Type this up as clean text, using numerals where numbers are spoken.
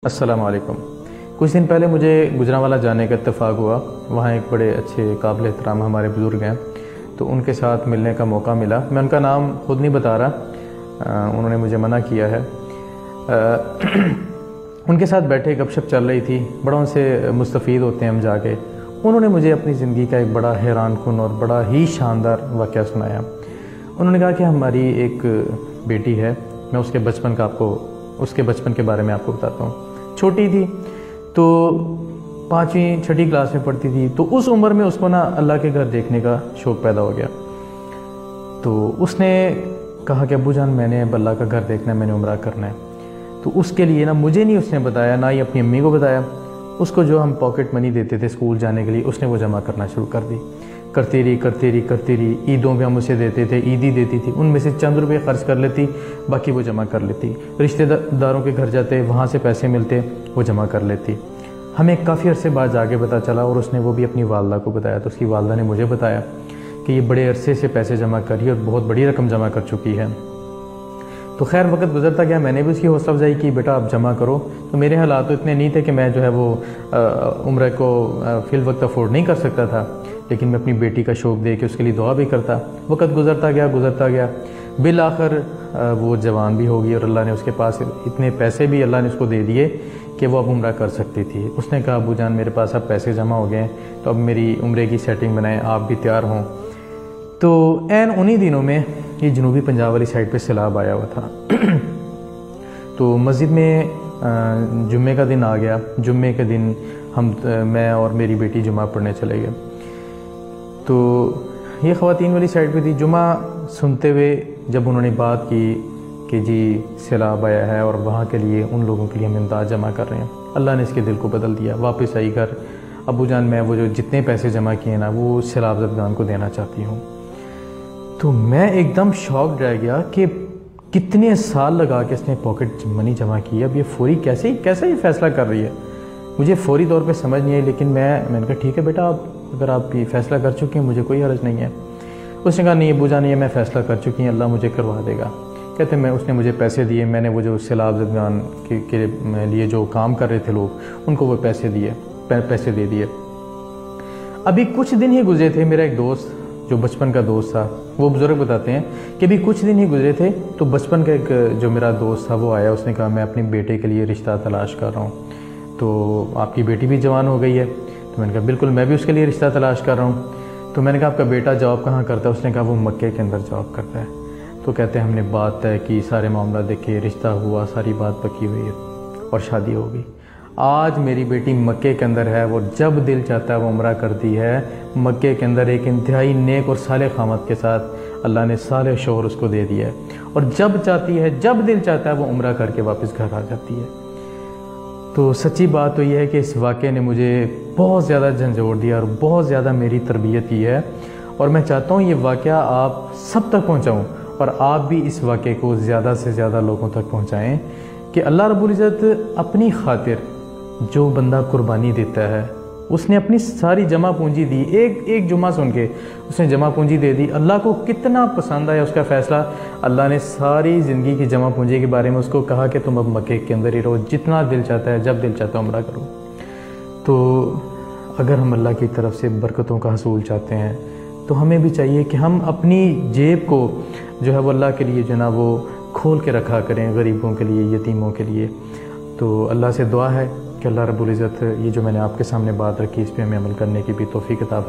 السلام علیکم۔ کچھ دن پہلے مجھے گجرانوالہ جانے کا اتفاق ہوا۔ وہاں ایک بڑے اچھے قابل احترام ہمارے بزرگ ہیں، تو ان کے ساتھ ملنے کا موقع ملا۔ میں ان کا نام خود نہیں بتا رہا، انہوں نے مجھے منع کیا ہے۔ ان کے ساتھ بیٹھے گپ شپ چل رہی تھی، بڑا ان سے مستفید ہوتے ہیں ہم جا کے۔ انہوں نے مجھے اپنی زندگی کا ایک بڑا حیران کن اور بڑا ہی شاندار واقعہ سنایا۔ انہوں نے کہا کہ ہماری ایک بیٹی ہے، میں اس کے بچپن کے بارے میں آپ کو بتاتا ہوں۔ چھوٹی تھی تو 5ویں 6ٹھی کلاس میں پڑھتی تھی، تو اس عمر میں اس کو اللہ کے گھر دیکھنے کا شوق پیدا ہو گیا۔ تو اس نے کہا کہ ابو جان میں نے اب اللہ کا گھر دیکھنا ہے، میں نے عمرہ کرنا ہے۔ تو اس کے لیے مجھے نہیں اس نے بتایا، نہ ہی اپنی امی کو بتایا۔ اس کو جو ہم پاکٹ منی دیتے تھے اسکول جانے کے لیے، اس نے وہ جمع کرنا شروع کر دی۔ کرتی رہی۔ عیدوں پہ ہم اسے دیتے تھے، عیدی دیتی تھی، ان میں سے چند روپے خرچ کر لیتی، باقی وہ جمع کر لیتی۔ رشتہ داروں کے گھر جاتے، وہاں سے پیسے ملتے، وہ جمع کر لیتی۔ ہمیں کافی عرصے بعد جا کے پتہ چلا، اور اس نے وہ بھی اپنی والدہ کو بتایا، تو اس کی والدہ نے مجھے بتایا کہ یہ بڑے عرصے سے پیسے جمع کری اور بہت بڑی رقم جمع کر چکی ہے۔ تو خیر وقت گزرتا گیا، میں نے بھی اس کی حوصلہ افزائی کی، بیٹا آپ جمع کرو۔ تو میرے حالات تو اتنے نہیں تھے کہ میں وہ عمرہ کو فی الوقت افورڈ نہیں کر سکتا تھا، لیکن میں اپنی بیٹی کا شوق دے کے اس کے لیے دعا بھی کرتا۔ وقت گزرتا گیا، بالآخر وہ جوان بھی ہوگی، اور اللہ نے اس کے پاس اتنے پیسے بھی اللہ نے اس کو دے دیے کہ وہ اب عمرہ کر سکتی تھی۔ اس نے کہا ابو جان میرے پاس اب پیسے جمع ہو گئے ہیں، تو اب میری عمرے کی سیٹنگ بنائیں، آپ بھی تیار ہوں۔ تو عین انہی دنوں میں یہ جنوبی پنجاب والی سائڈ پہ سیلاب آیا ہوا تھا۔ تو مسجد میں جمعے کا دن آ گیا۔ جمعے کے دن میں اور میری بیٹی جمعہ پڑھنے چلے گئے۔ تو یہ خواتین والی سائڈ پہ تھی۔ جمعہ سنتے ہوئے جب انہوں نے بات کی کہ جی سیلاب آیا ہے اور وہاں کے لیے ان لوگوں کے لیے ہم امداد جمع کر رہے ہیں، اللہ نے اس کے دل کو بدل دیا۔ واپس آئی گھر، ابو جان میں وہ جو جتنے پیسے جمع کیے وہ سیلاب زدگان کو دینا چاہتی ہوں۔ تو میں ایک دم شاک رہ گیا کہ کتنے سال لگا کے اس نے پاکٹ منی جمع کی، اب یہ فوری کیسے یہ فیصلہ کر رہی ہے؟ مجھے فوری طور پہ سمجھ نہیں آئی، لیکن میں نے کہا ٹھیک ہے بیٹا، اگر آپ یہ فیصلہ کر چکی ہیں مجھے کوئی حرج نہیں ہے۔ اس نے کہا نہیں ابو جان، یہ میں فیصلہ کر چکی ہیں، اللہ مجھے کروا دے گا۔ کہتے ہیں اس نے مجھے پیسے دیے، میں نے وہ جو سیلاب زدگان کے لیے جو کام کر رہے تھے لوگ، ان کو وہ پیسے دے دیے۔ ابھی کچھ دن ہی گزرے تھے، میرا ایک دوست جو بچپن کا دوست تھا، وہ بزرگ بتاتے ہیں کہ ابھی کچھ دن ہی گزرے تھے تو بچپن کا ایک جو میرا دوست تھا وہ آیا، اس نے کہا میں اپنے بیٹے کے لیے رشتہ تلاش کر رہا ہوں، تو آپ کی بیٹی بھی جوان ہو گئی ہے۔ تو میں نے کہا بالکل، میں بھی اس کے لیے رشتہ تلاش کر رہا ہوں۔ تو میں نے کہا آپ کا بیٹا جاب کہاں کرتا ہے؟ اس نے کہا وہ مکے کے اندر جاب کرتا ہے۔ تو کہتے ہیں ہم نے بات طے کی، سارے معاملہ دیکھے، رشتہ ہوا، ساری بات پکی ہوئی ہے اور شادی ہو گئی۔ آج میری بیٹی مکے کے اندر ہے، وہ جب دل چاہتا ہے وہ عمرہ کرتی ہے۔ مکے کے اندر ایک انتہائی نیک اور صالح خامت کے ساتھ اللہ نے صالح شوہر اس کو دے دیا ہے، اور جب دل چاہتا ہے وہ عمرہ کر کے واپس گھر آ جاتی ہے۔ تو سچی بات تو یہ ہے کہ اس واقعے نے مجھے بہت زیادہ جھنجھوڑ دیا اور بہت زیادہ میری تربیت کی ہے، اور میں چاہتا ہوں یہ واقعہ آپ سب تک پہنچاؤں، اور آپ بھی اس واقعے کو زیادہ سے زیادہ لوگوں تک پہنچائیں کہ اللہ رب العزت اپنی خاطر جو بندہ قربانی دیتا ہے، اس نے اپنی ساری جمع پونجی دی، ایک جمعہ سن کے اس نے جمع پونجی دے دی۔ اللہ کو کتنا پسند آیا اس کا فیصلہ، اللہ نے ساری زندگی کی جمع پونجی کے بارے میں اس کو کہا کہ تم اب مکے کے اندر ہی رہو، جتنا دل چاہتا ہے جب دل چاہتا ہے عمرہ کرو۔ تو اگر ہم اللہ کی طرف سے برکتوں کا حصول چاہتے ہیں تو ہمیں بھی چاہیے کہ ہم اپنی جیب کو وہ اللہ کے لیے وہ کھول کے رکھا کریں، غریبوں کے لیے، یتیموں کے لیے۔ تو اللہ سے دعا ہے کہ اللہ رب العزت یہ جو میں نے آپ کے سامنے بات رکھی، اس پہ ہمیں عمل کرنے کی بھی توفیق عطا فرمائے۔